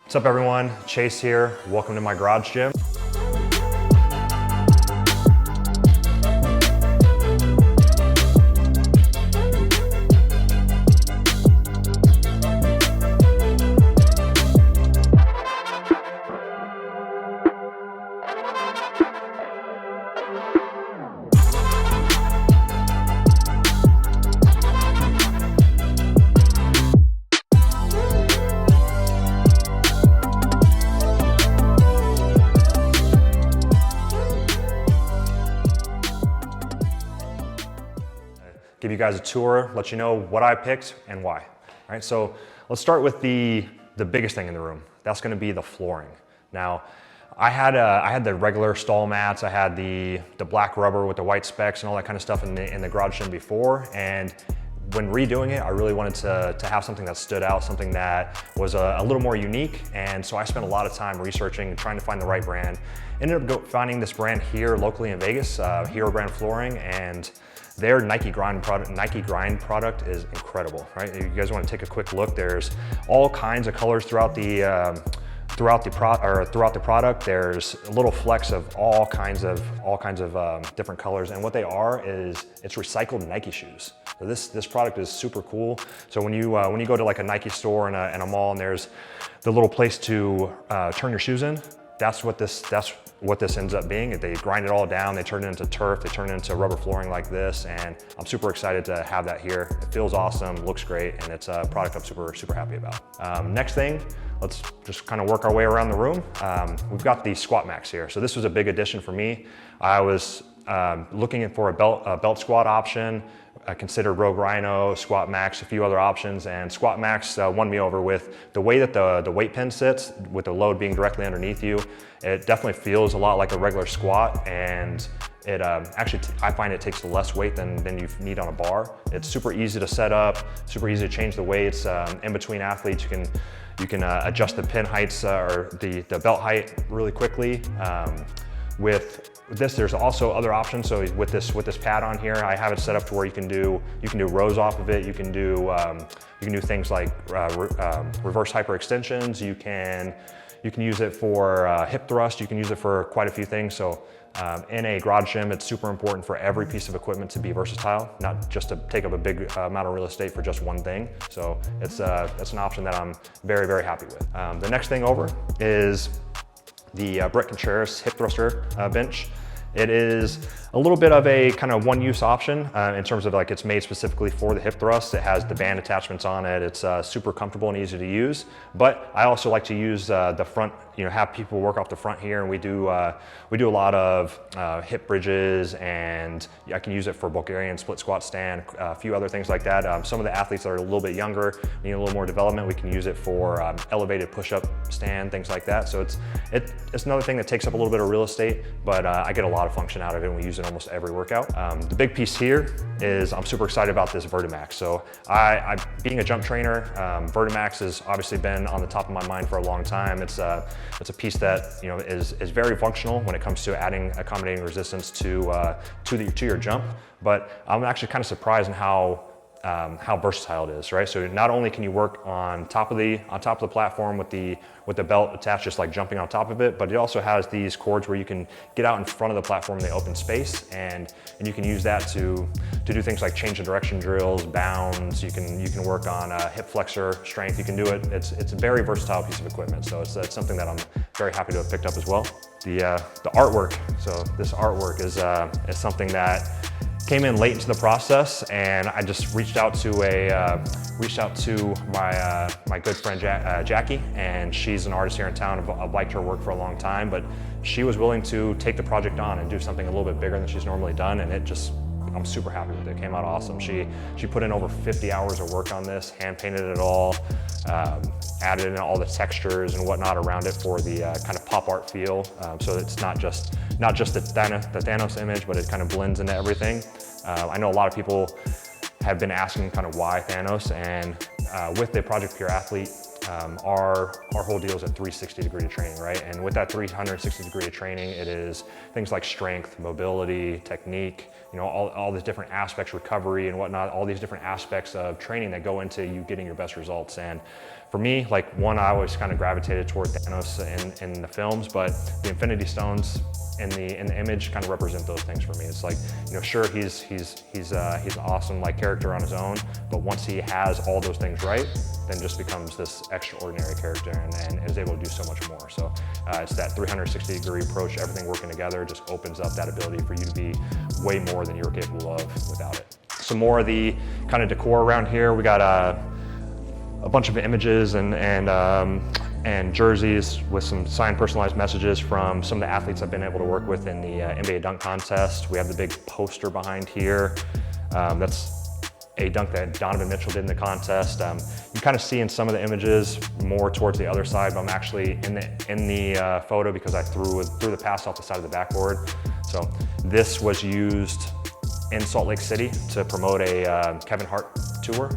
What's up everyone, Chase here. Welcome to my garage gym. Give you guys a tour, let you know what I picked and why. All right, so let's start with the biggest thing in the room. That's gonna be the flooring. Now, I had the regular stall mats, I had the black rubber with the white specks and all that kind of stuff in the garage gym before, and when redoing it, I really wanted to have something that stood out, something that was a little more unique, and so I spent a lot of time researching and trying to find the right brand. Ended up finding this brand here locally in Vegas, Hero Brand Flooring, and their Nike Grind product is incredible, right? If you guys want to take a quick look, there's all kinds of colors throughout the product. There's little flecks of all kinds of different colors, and what they are is it's recycled Nike shoes. So this product is super cool. So when you go to like a Nike store in a mall and there's the little place to turn your shoes in, that's what this ends up being. They grind it all down, they turn it into turf, they turn it into rubber flooring like this, and I'm super excited to have that here. It feels awesome, looks great, and it's a product I'm super happy about. Next thing, let's just kind of work our way around the room. We've got the Squat Max here. So this was a big addition for me. I was looking for a belt squat option. I considered Rogue Rhino, Squat Max, a few other options, and Squat Max won me over with the way that the weight pin sits, with the load being directly underneath you. It definitely feels a lot like a regular squat, and it actually, I find it takes less weight than you need on a bar. It's super easy to set up, super easy to change the weights. In between athletes, you can adjust the pin heights or the belt height really quickly. With this, there's also other options. So with this pad on here, I have it set up to where you can do rows off of it. You can do things like reverse hyperextensions. You can use it for hip thrust. You can use it for quite a few things. So in a garage gym, it's super important for every piece of equipment to be versatile, not just to take up a big amount of real estate for just one thing. So it's an option that I'm very happy with. The next thing over is the Contreras hip thruster bench. It is a little bit of a kind of one-use option in terms of like it's made specifically for the hip thrust. It has the band attachments on it. It's super comfortable and easy to use. But I also like to use the front, have people work off the front here, and we do a lot of hip bridges, and I can use it for Bulgarian split squat stand, a few other things like that. Some of the athletes that are a little bit younger, need a little more development, we can use it for elevated push-up stand, things like that. So it's another thing that takes up a little bit of real estate, but I get a lot of function out of it, and we use it almost every workout. The big piece here is I'm super excited about this Vertimax. So I being a jump trainer, Vertimax has obviously been on the top of my mind for a long time. It's a piece that is very functional when it comes to adding accommodating resistance to your jump. But I'm actually kind of surprised in how versatile it is, right? So not only can you work on top of the platform with the belt attached, just like jumping on top of it, but it also has these cords where you can get out in front of the platform in the open space, and you can use that to do things like change of direction drills, bounds. You can work on hip flexor strength. You can do it. It's a very versatile piece of equipment. So it's something that I'm very happy to have picked up as well. The artwork. So this artwork is something that came in late into the process, and I just reached out to my good friend Jackie, and she's an artist here in town. I've liked her work for a long time, but she was willing to take the project on and do something a little bit bigger than she's normally done, and I'm super happy with it. It came out awesome. She put in over 50 hours of work on this, hand painted it all, added in all the textures and whatnot around it for the kind of pop art feel. So it's not just the Thanos image, but it kind of blends into everything. I know a lot of people have been asking kind of why Thanos, and with the Project Pure Athlete our whole deal is a 360-degree of training, right? And with that 360-degree of training, it is things like strength, mobility, technique, you know, all these different aspects, recovery and whatnot, all these different aspects of training that go into you getting your best results. And for me, like one, I always kind of gravitated toward Thanos in the films, but the Infinity Stones in the image kind of represent those things for me. It's like, you know, sure, he's an awesome like character on his own, but once he has all those things right, then just becomes this extraordinary character and is able to do so much more. So it's that 360-degree approach, everything working together just opens up that ability for you to be way more than you're capable of without it. Some more of the kind of decor around here. We got a bunch of images and jerseys with some signed personalized messages from some of the athletes I've been able to work with in the NBA dunk contest. We have the big poster behind here. That's a dunk that Donovan Mitchell did in the contest. You kind of see in some of the images more towards the other side, but I'm actually in the photo because I threw the pass off the side of the backboard. So this was used in Salt Lake City to promote a Kevin Hart tour,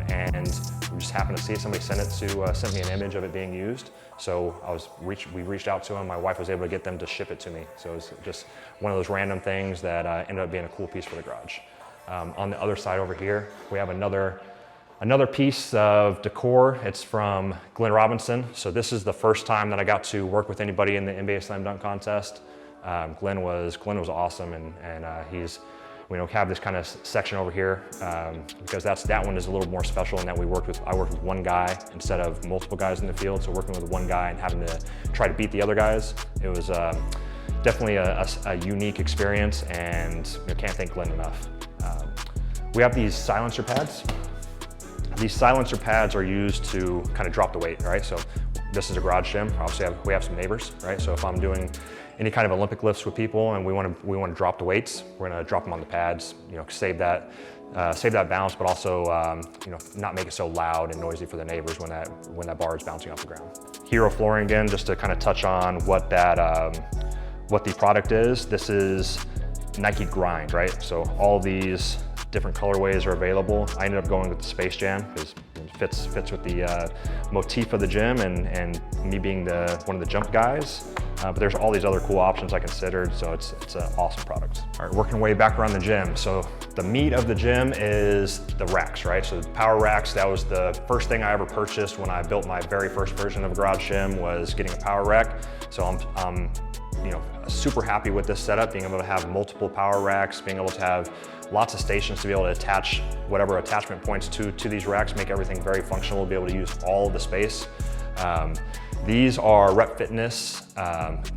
and we just happened to see somebody sent me an image of it being used. So we reached out to him. My wife was able to get them to ship it to me. So it was just one of those random things that ended up being a cool piece for the garage. On the other side over here, we have another piece of decor. It's from Glenn Robinson. So this is the first time that I got to work with anybody in the NBA Slam Dunk Contest. Glenn was awesome, and we have this kind of section over here because that one is a little more special in that I worked with one guy instead of multiple guys in the field. So working with one guy and having to try to beat the other guys, it was definitely a unique experience, and can't thank Glenn enough. We have these silencer pads. These silencer pads are used to kind of drop the weight, right? So this is a garage gym. Obviously, we have some neighbors, right? So if I'm doing any kind of Olympic lifts with people and we want to drop the weights, we're going to drop them on the pads. Save that balance, but also not make it so loud and noisy for the neighbors when that bar is bouncing off the ground. Hero flooring again, just to kind of touch on what the product is. This is Nike Grind, right? So all these different colorways are available. I ended up going with the Space Jam because it fits with the motif of the gym and me being one of the jump guys. But there's all these other cool options I considered, so it's an awesome product. All right, working way back around the gym. So the meat of the gym is the racks, right? So the power racks, that was the first thing I ever purchased when I built my very first version of a garage gym, was getting a power rack. So I'm super happy with this setup, being able to have multiple power racks, being able to have lots of stations to be able to attach whatever attachment points to these racks, make everything very functional, to be able to use all of the space. These are Rep Fitness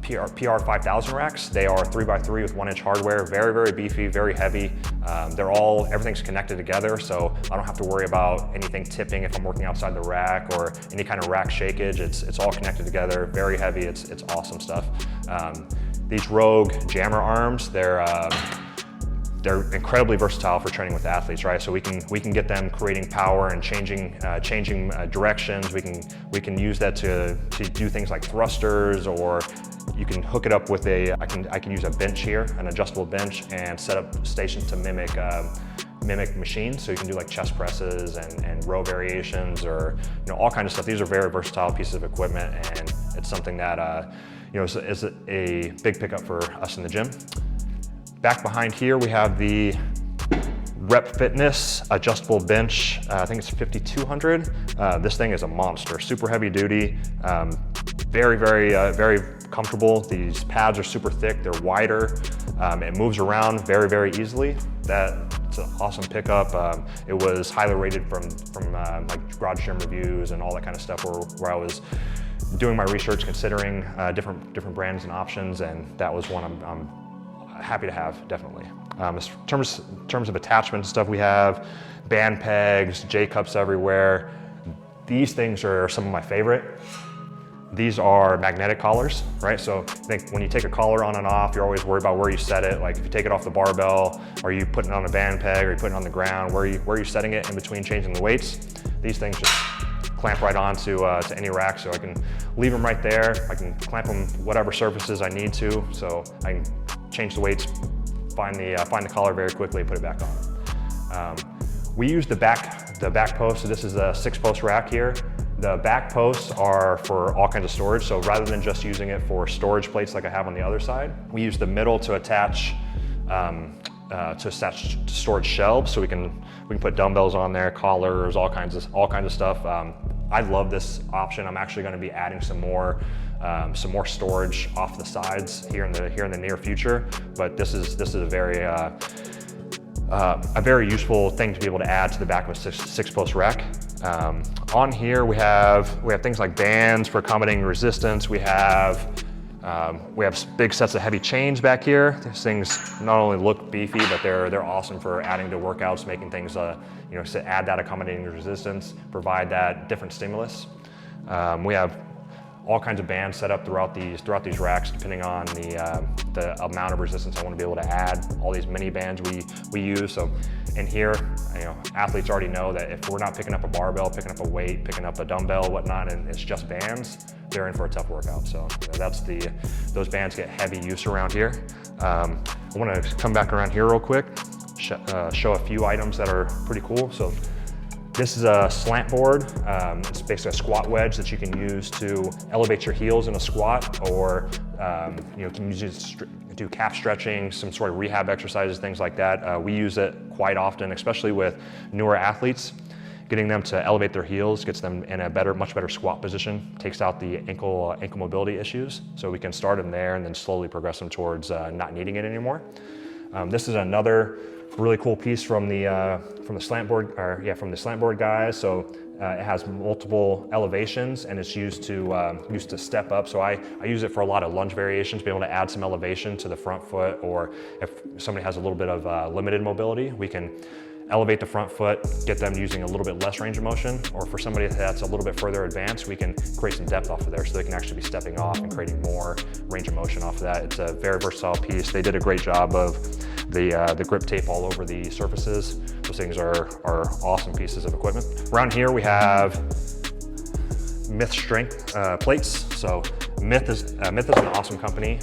PR 5000 racks. They are 3x3 with 1-inch hardware, very, very beefy, very heavy. Everything's connected together, so I don't have to worry about anything tipping if I'm working outside the rack or any kind of rack shakeage. It's all connected together, very heavy. It's awesome stuff. These Rogue jammer arms, they're incredibly versatile for training with athletes, right? So we can get them creating power and changing directions. We can use that to do things like thrusters, or you can hook it up with I can use a bench here, an adjustable bench, and set up stations to mimic machines. So you can do like chest presses and row variations, or all kinds of stuff. These are very versatile pieces of equipment, and it's something that is a big pickup for us in the gym. Back behind here, we have the Rep Fitness adjustable bench. I think it's 5200. This thing is a monster, super heavy duty, very, very, very comfortable. These pads are super thick, they're wider. It moves around very, very easily. It's an awesome pickup. It was highly rated from like garage gym reviews and all that kind of stuff, where I was doing my research, considering different brands and options, and that was one I'm happy to have, definitely. In terms of attachments and stuff, we have band pegs, J-cups everywhere. These things are some of my favorite. These are magnetic collars, right? So I think when you take a collar on and off, you're always worried about where you set it. Like if you take it off the barbell, are you putting it on a band peg, or you putting it on the ground? Where are you setting it in between changing the weights? These things just clamp right onto to any rack, so I can leave them right there. I can clamp them whatever surfaces I need to, so I can change the weights, find the collar very quickly, put it back on. We use the back post. So this is a 6-post rack here The back posts are for all kinds of storage. So rather than just using it for storage plates like I have on the other side, we use the middle to attach storage shelves. So we can put dumbbells on there, collars, all kinds of stuff. I love this option. I'm actually going to be adding some more storage off the sides here in the near future. But this is a very useful thing to be able to add to the back of a six post rack. On here we have things like bands for accommodating resistance. We have big sets of heavy chains back here. These things not only look beefy, but they're awesome for adding to workouts, making things to add that accommodating resistance, provide that different stimulus. We have all kinds of bands set up throughout these racks, depending on the amount of resistance I want to be able to add. All these mini bands we use. So in here, athletes already know that if we're not picking up a barbell, picking up a weight, picking up a dumbbell, whatnot, and it's just bands, they're in for a tough workout. So those bands get heavy use around here. I want to come back around here real quick, show a few items that are pretty cool. So this is a slant board. It's basically a squat wedge that you can use to elevate your heels in a squat, or you can use it to do calf stretching, some sort of rehab exercises, things like that. We use it quite often, especially with newer athletes. Getting them to elevate their heels gets them in a much better squat position, takes out the ankle mobility issues. So we can start them there and then slowly progress them towards not needing it anymore. This is another really cool piece from the slant board guys. So it has multiple elevations, and it's used to step up. So I use it for a lot of lunge variations, to be able to add some elevation to the front foot, or if somebody has a little bit of limited mobility, we can elevate the front foot, get them using a little bit less range of motion, or for somebody that's a little bit further advanced, we can create some depth off of there so they can actually be stepping off and creating more range of motion off of that. It's a very versatile piece. They did a great job of the grip tape all over the surfaces. Those things are awesome pieces of equipment. Around here we have Myth strength plates. So Myth is an awesome company.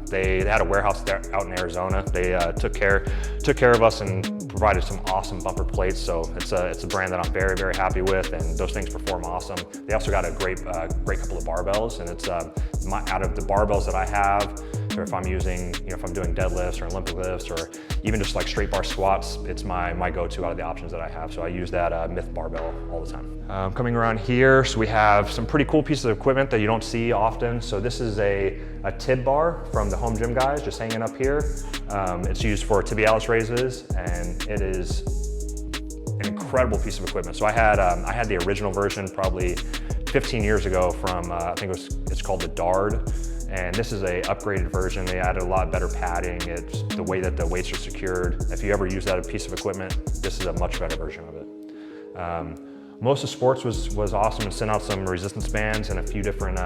They had a warehouse there out in Arizona. They took care of us and provided some awesome bumper plates. So it's a brand that I'm very, very happy with, and those things perform awesome. They also got a great couple of barbells, and it's out of the barbells that I have, or if I'm using, if I'm doing deadlifts or Olympic lifts, or even just like straight bar squats, it's my go-to out of the options that I have. So I use that Myth barbell all the time. Coming around here, so we have some pretty cool pieces of equipment that you don't see often. So this is a tib bar from the home gym guys, just hanging up here. It's used for tibialis raises, and it is an incredible piece of equipment. So I had the original version probably 15 years ago from, I think it's called the Dard. And this is a upgraded version. They added a lot better padding. It's the way that the weights are secured. If you ever use that piece of equipment, this is a much better version of it. Most of sports was awesome and sent out some resistance bands and a few different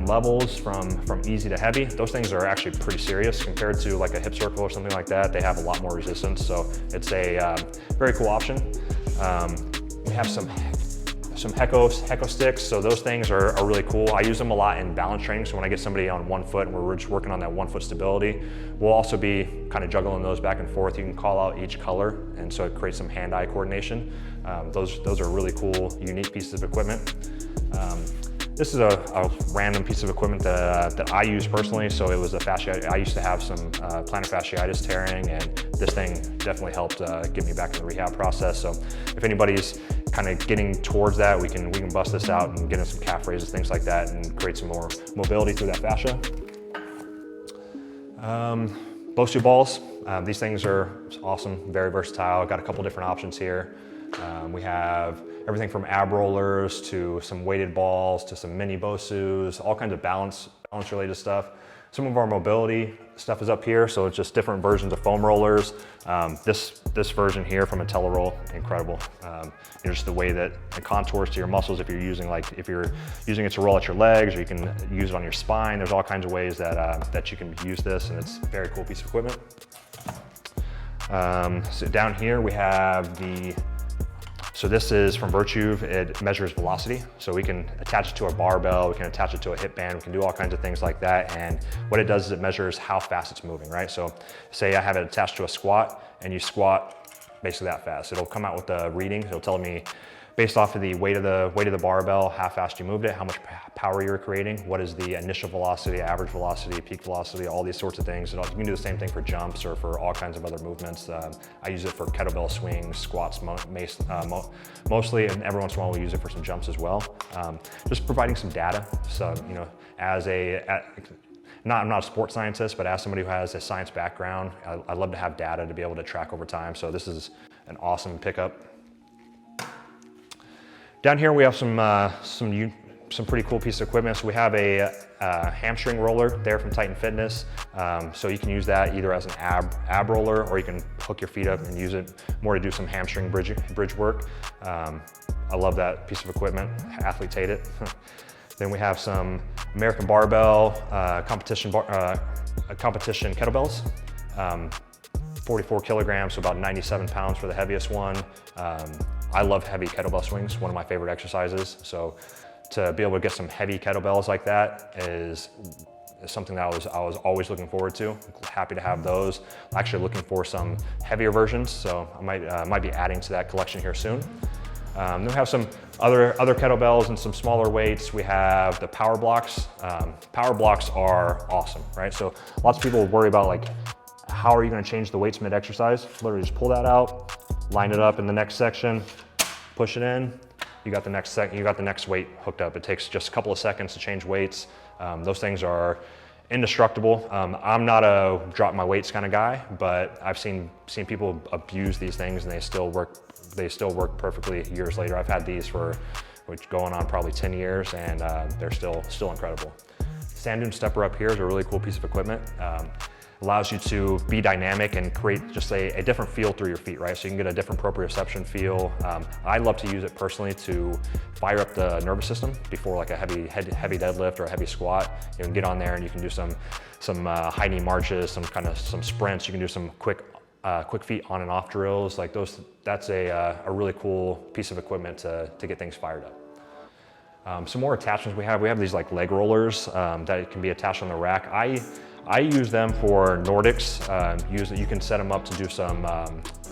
levels from easy to heavy. Those things are actually pretty serious compared to like a hip circle or something like that. They have a lot more resistance, so it's a very cool option. We have some Hecko sticks, so those things are really cool. I use them a lot in balance training, so when I get somebody on one foot and we're just working on that one foot stability, we'll also be kind of juggling those back and forth. You can call out each color, and so it creates some hand-eye coordination. Those are really cool, unique pieces of equipment. This is a random piece of equipment that I use personally. So it was a fasciitis. I used to have some plantar fasciitis tearing, and this thing definitely helped get me back in the rehab process. So if anybody's kind of getting towards that, we can bust this out and get in some calf raises, things like that, and create some more mobility through that fascia. Bosu balls. These things are awesome, very versatile. Got a couple different options here. We have everything from ab rollers to some weighted balls to some mini Bosus, all kinds of balance related stuff. Some of our mobility stuff is up here, so it's just different versions of foam rollers. This version here from IntelliRoll, incredible. Just the way that it contours to your muscles. If you're using it to roll out your legs, or you can use it on your spine. There's all kinds of ways that you can use this, and it's a very cool piece of equipment. So down here we have so this is from Virtue. It measures velocity. So we can attach it to a barbell, we can attach it to a hip band, we can do all kinds of things like that. And what it does is it measures how fast it's moving, right? So say I have it attached to a squat, and you squat basically that fast. It'll come out with the reading. It'll tell me based off of the weight of the barbell, how fast you moved it, how much power you're creating, what is the initial velocity, average velocity, peak velocity, all these sorts of things. You can do the same thing for jumps or for all kinds of other movements. I use it for kettlebell swings, squats mostly, and every once in a while we use it for some jumps as well. Just providing some data. So, you know, I'm not a sports scientist, but as somebody who has a science background, I love to have data to be able to track over time. So this is an awesome pickup. Down here we have some pretty cool pieces of equipment. So we have a hamstring roller there from Titan Fitness. So you can use that either as an ab roller, or you can hook your feet up and use it more to do some hamstring bridge work. I love that piece of equipment. Athletes hate it. Then we have some American Barbell competition kettlebells. 44 kilograms, so about 97 pounds for the heaviest one. I love heavy kettlebell swings, one of my favorite exercises. So to be able to get some heavy kettlebells like that is something that I was always looking forward to. Happy to have those. I'm actually looking for some heavier versions, so I might be adding to that collection here soon. Then we have some other kettlebells and some smaller weights. We have the power blocks. Power blocks are awesome, right? So lots of people worry about like, how are you gonna change the weights mid-exercise? Literally just pull that out, line it up in the next section, push it in, you got the next weight hooked up. It takes just a couple of seconds to change weights. Those things are indestructible. I'm not a drop my weights kind of guy, but I've seen people abuse these things and they still work perfectly years later. I've had these for going on probably 10 years and they're still incredible. Sand dune stepper up here is a really cool piece of equipment. Allows you to be dynamic and create just a different feel through your feet, right? So you can get a different proprioception feel. I love to use it personally to fire up the nervous system before like a heavy deadlift or a heavy squat. You can get on there and you can do some high knee marches, some sprints. You can do some quick feet on and off drills like those. That's a really cool piece of equipment to get things fired up. Some more attachments we have these like leg rollers that can be attached on the rack. I use them for Nordics. You can set them up to do some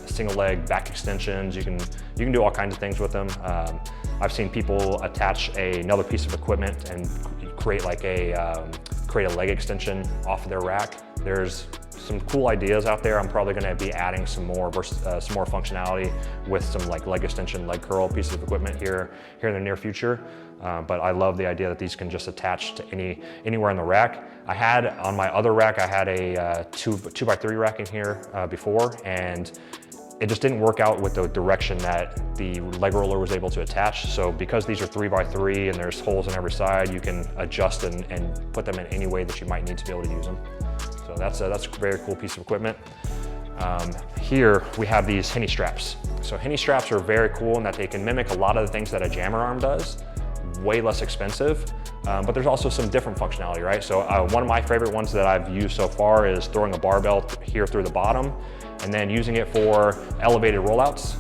single leg back extensions. You can do all kinds of things with them. I've seen people attach another piece of equipment and create like create a leg extension off of their rack. There's some cool ideas out there. I'm probably going to be adding some more functionality with some like leg extension, leg curl pieces of equipment here in the near future. But I love the idea that these can just attach to anywhere in the rack. On my other rack, I had a 2x3 rack in here before, and it just didn't work out with the direction that the leg roller was able to attach. So because these are 3x3 and there's holes on every side, you can adjust and put them in any way that you might need to be able to use them. So that's a very cool piece of equipment. Here we have these Henny straps. So Henny straps are very cool in that they can mimic a lot of the things that a jammer arm does, way less expensive, but there's also some different functionality, right? So one of my favorite ones that I've used so far is throwing a barbell here through the bottom and then using it for elevated rollouts.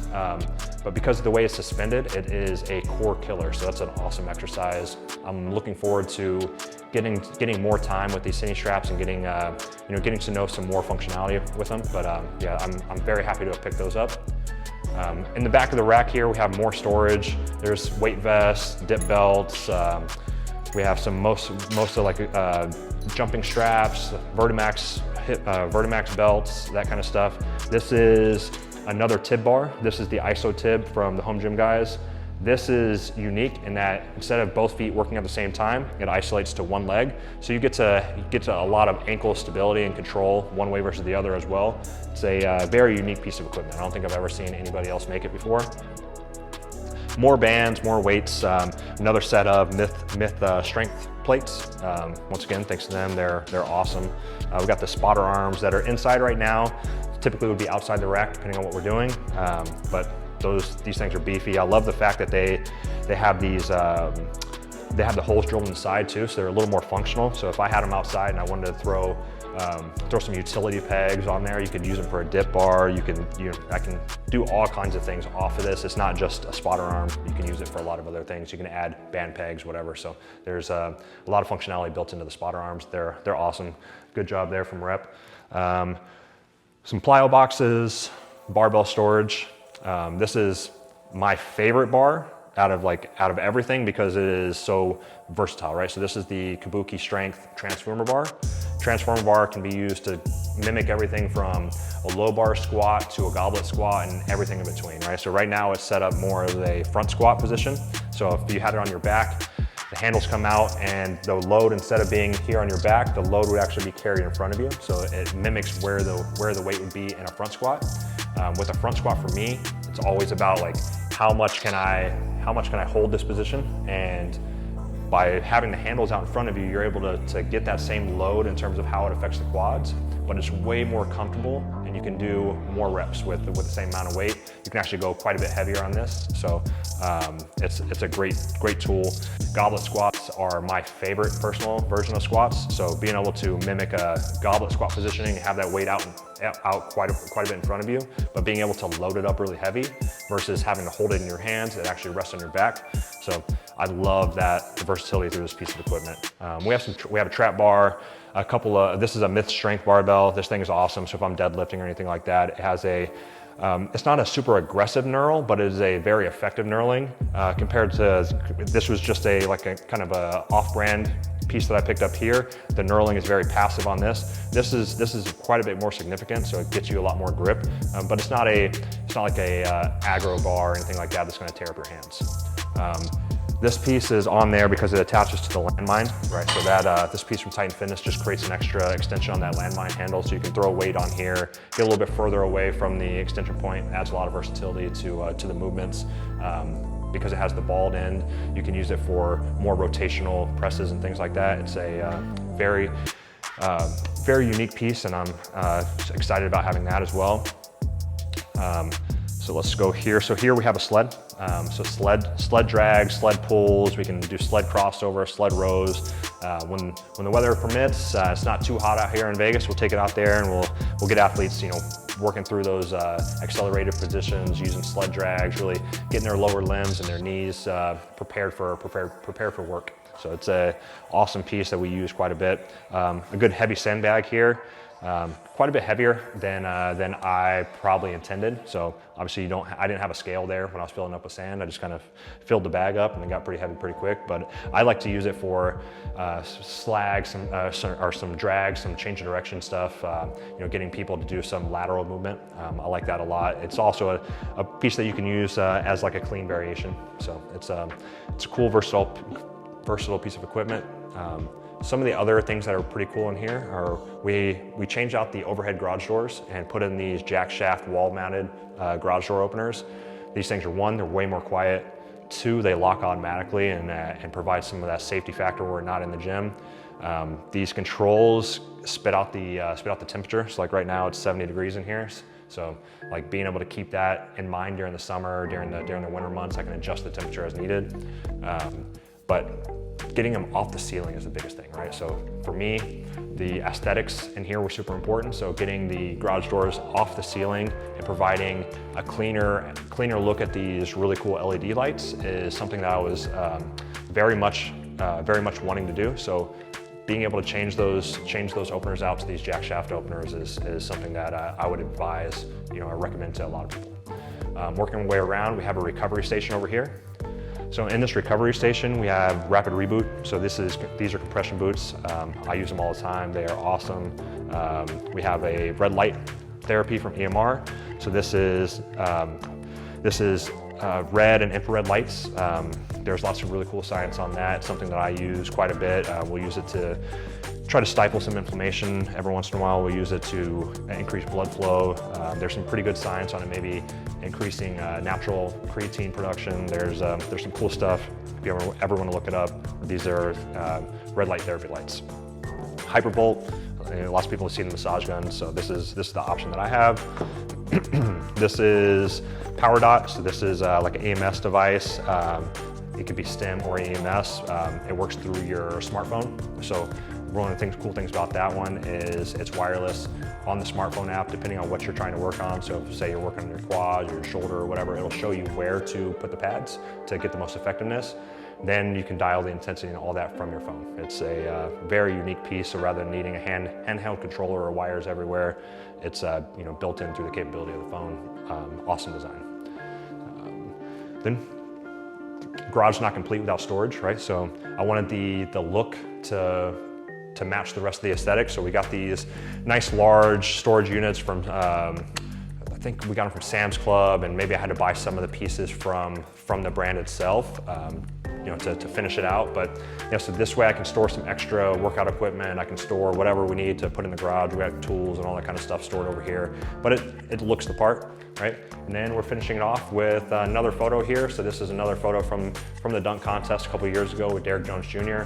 But because of the way it's suspended, it is a core killer. So that's an awesome exercise. I'm looking forward to getting more time with these Henny straps and getting to know some more functionality with them. But yeah, I'm very happy to have picked those up. In the back of the rack here, we have more storage. There's weight vests, dip belts. We have most of like jumping straps, Vertimax belts, that kind of stuff. This is another tib bar. This is the ISO tib from the Home Gym guys. This is unique in that instead of both feet working at the same time, it isolates to one leg. So you get to a lot of ankle stability and control one way versus the other as well. It's a very unique piece of equipment. I don't think I've ever seen anybody else make it before. More bands, more weights, another set of Myth strength plates. Once again, thanks to them, they're awesome. We've got the spotter arms that are inside right now. Typically would be outside the rack depending on what we're doing, but these things are beefy. I love the fact that they have these, they have the holes drilled in the side too, so they're a little more functional. So if I had them outside and I wanted to throw some utility pegs on there, you could use them for a dip bar. I can do all kinds of things off of this. It's not just a spotter arm. You can use it for a lot of other things. You can add band pegs, whatever. So there's a lot of functionality built into the spotter arms. They're awesome. Good job there from Rep. Some plyo boxes, barbell storage. This is my favorite bar out of everything because it is so versatile, right? So this is the Kabuki Strength Transformer Bar. Transformer bar can be used to mimic everything from a low bar squat to a goblet squat and everything in between, right? So right now it's set up more as a front squat position. So if you had it on your back, the handles come out and the load, instead of being here on your back, the load would actually be carried in front of you. So it mimics where the weight would be in a front squat. With a front squat for me, it's always about like, how much can I hold this position? And by having the handles out in front of you, you're able to get that same load in terms of how it affects the quads, but it's way more comfortable and you can do more reps with the same amount of weight. You can actually go quite a bit heavier on this. So it's a great tool. Goblet squats are my favorite personal version of squats. So being able to mimic a goblet squat positioning and have that weight out quite a bit in front of you, but being able to load it up really heavy versus having to hold it in your hands, it actually rests on your back. So I love the versatility through this piece of equipment. We have a trap bar, this is a Myth Strength barbell. This thing is awesome. So if I'm deadlifting or anything like that, it has it's not a super aggressive knurl, but it is a very effective knurling compared to, this was just a kind of a off-brand piece that I picked up here. The knurling is very passive on this. This is quite a bit more significant, so it gets you a lot more grip, but it's not like a aggro bar or anything like that that's gonna tear up your hands. This piece is on there because it attaches to the landmine, right? So that this piece from Titan Fitness just creates an extra extension on that landmine handle, so you can throw a weight on here, get a little bit further away from the extension point. It adds a lot of versatility to the movements. Because it has the balled end, you can use it for more rotational presses and things like that. It's a very unique piece, and I'm excited about having that as well. So let's go here. So here we have a sled. So sled drags, sled pulls. We can do sled crossover, sled rows. When the weather permits, it's not too hot out here in Vegas, we'll take it out there and we'll get athletes, working through those accelerated positions, using sled drags, really getting their lower limbs and their knees prepared for work. So it's an awesome piece that we use quite a bit. A good heavy sandbag here. Quite a bit heavier than I probably intended. So obviously I didn't have a scale there when I was filling up with sand. I just kind of filled the bag up and it got pretty heavy pretty quick. But I like to use it for slags, some drags, some change of direction stuff. Getting people to do some lateral movement. I like that a lot. It's also a piece that you can use as like a clean variation. So it's a cool, versatile piece of equipment. Some of the other things that are pretty cool in here are we changed out the overhead garage doors and put in these jack shaft wall mounted garage door openers. These things are, one, they're way more quiet. Two, they lock automatically and provide some of that safety factor when we're not in the gym. These controls spit out the temperature. So like right now it's 70 degrees in here. So like being able to keep that in mind during the summer, during the winter months, I can adjust the temperature as needed. But getting them off the ceiling is the biggest thing, right? So for me, the aesthetics in here were super important. So getting the garage doors off the ceiling and providing a cleaner look at these really cool LED lights is something that I was very much wanting to do. So being able to change those openers out to these jack shaft openers is something that I would advise, I recommend to a lot of people. Working our way around, we have a recovery station over here. So in this recovery station, we have rapid reboot. So these are compression boots. I use them all the time. They are awesome. We have a red light therapy from EMR. So this is red and infrared lights. There's lots of really cool science on that. It's something that I use quite a bit. We'll use it to try to stifle some inflammation. Every once in a while, we'll use it to increase blood flow. There's some pretty good science on it, maybe increasing natural creatine production. There's some cool stuff. If you ever want to look it up, these are red light therapy lights. Hypervolt, lots of people have seen the massage guns, so this is the option that I have. This is PowerDot, so this is like an EMS device. It could be STEM or EMS. It works through your smartphone. So one of the cool things about that one is it's wireless on the smartphone app, depending on what you're trying to work on. So if, say you're working on your quad or your shoulder or whatever, it'll show you where to put the pads to get the most effectiveness. Then you can dial the intensity and all that from your phone. It's a very unique piece. So rather than needing a handheld controller or wires everywhere, it's built in through the capability of the phone. Awesome design. Then garage is not complete without storage, right? So I wanted the look to match the rest of the aesthetic. So we got these nice large storage units from, I think we got them from Sam's Club, and maybe I had to buy some of the pieces from the brand itself, you know, to finish it out. But you know, so this way I can store some extra workout equipment. I can store whatever we need to put in the garage. We have tools and all that kind of stuff stored over here, but it looks the part, right? And then we're finishing it off with another photo here. So this is another photo from the dunk contest a couple of years ago with Derek Jones Jr.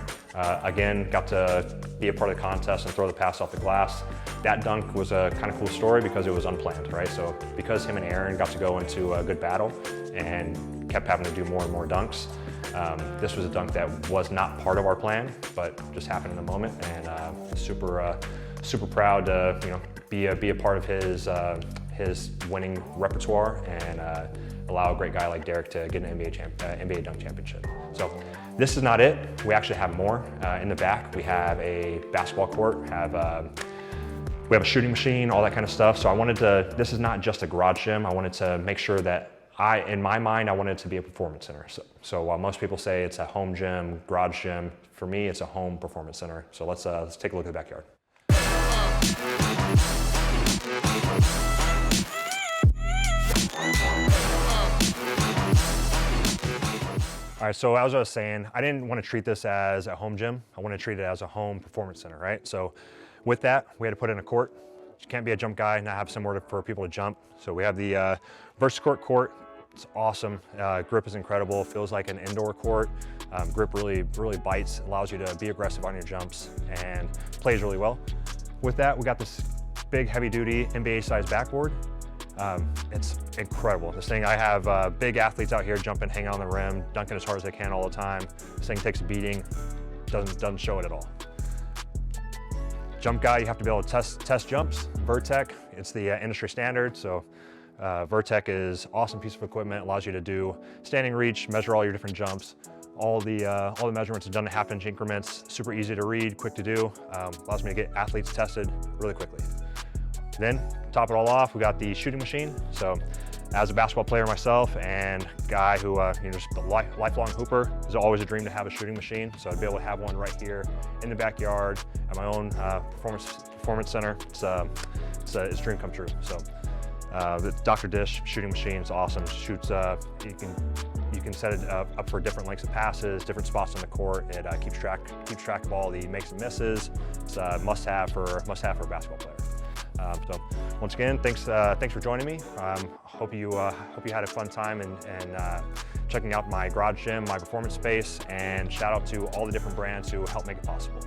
Again, got to be a part of the contest and throw the pass off the glass. That dunk was a kind of cool story because it was unplanned, right? So because him and Aaron got to go into a good battle and kept having to do more and more dunks, this was a dunk that was not part of our plan, but just happened in the moment, and super proud to, you know, be a part of his winning repertoire and allow a great guy like Derek to get an NBA dunk championship. So this is not it. We actually have more. In the back, we have a basketball court, we have a shooting machine, all that kind of stuff. So I wanted to, this is not just a garage gym. I wanted to make sure that in my mind, I wanted it to be a performance center. So while most people say it's a home gym, garage gym, for me, it's a home performance center. So let's take a look at the backyard. All right, so as I was saying, I didn't want to treat this as a home gym. I want to treat it as a home performance center, right? So with that, we had to put in a court. You can't be a jump guy and not have somewhere for people to jump. So we have the VersaCourt court. It's awesome. Grip is incredible. Feels like an indoor court. Grip really bites, allows you to be aggressive on your jumps, and plays really well. With that, we got this big heavy duty NBA sized backboard. It's incredible. This thing, I have big athletes out here jumping, hanging on the rim, dunking as hard as they can all the time. This thing takes a beating, doesn't show it at all. Jump guy, you have to be able to test jumps. Vertec, it's the industry standard. So Vertec is awesome piece of equipment. Allows you to do standing reach, measure all your different jumps. All the measurements are done in half-inch increments. Super easy to read, quick to do. Allows me to get athletes tested really quickly. Then, top it all off, we got the shooting machine. So, as a basketball player myself and guy who, you know, just a lifelong hooper, it's always a dream to have a shooting machine. So I'd be able to have one right here in the backyard at my own performance center. It's a dream come true. So the Dr. Dish shooting machine is awesome. Shoots, you can set it up for different lengths of passes, different spots on the court. It keeps track of all the makes and misses. It's a must-have for a basketball player. So once again, thanks for joining me. Hope you had a fun time and checking out my garage gym, my performance space, and shout out to all the different brands who help make it possible.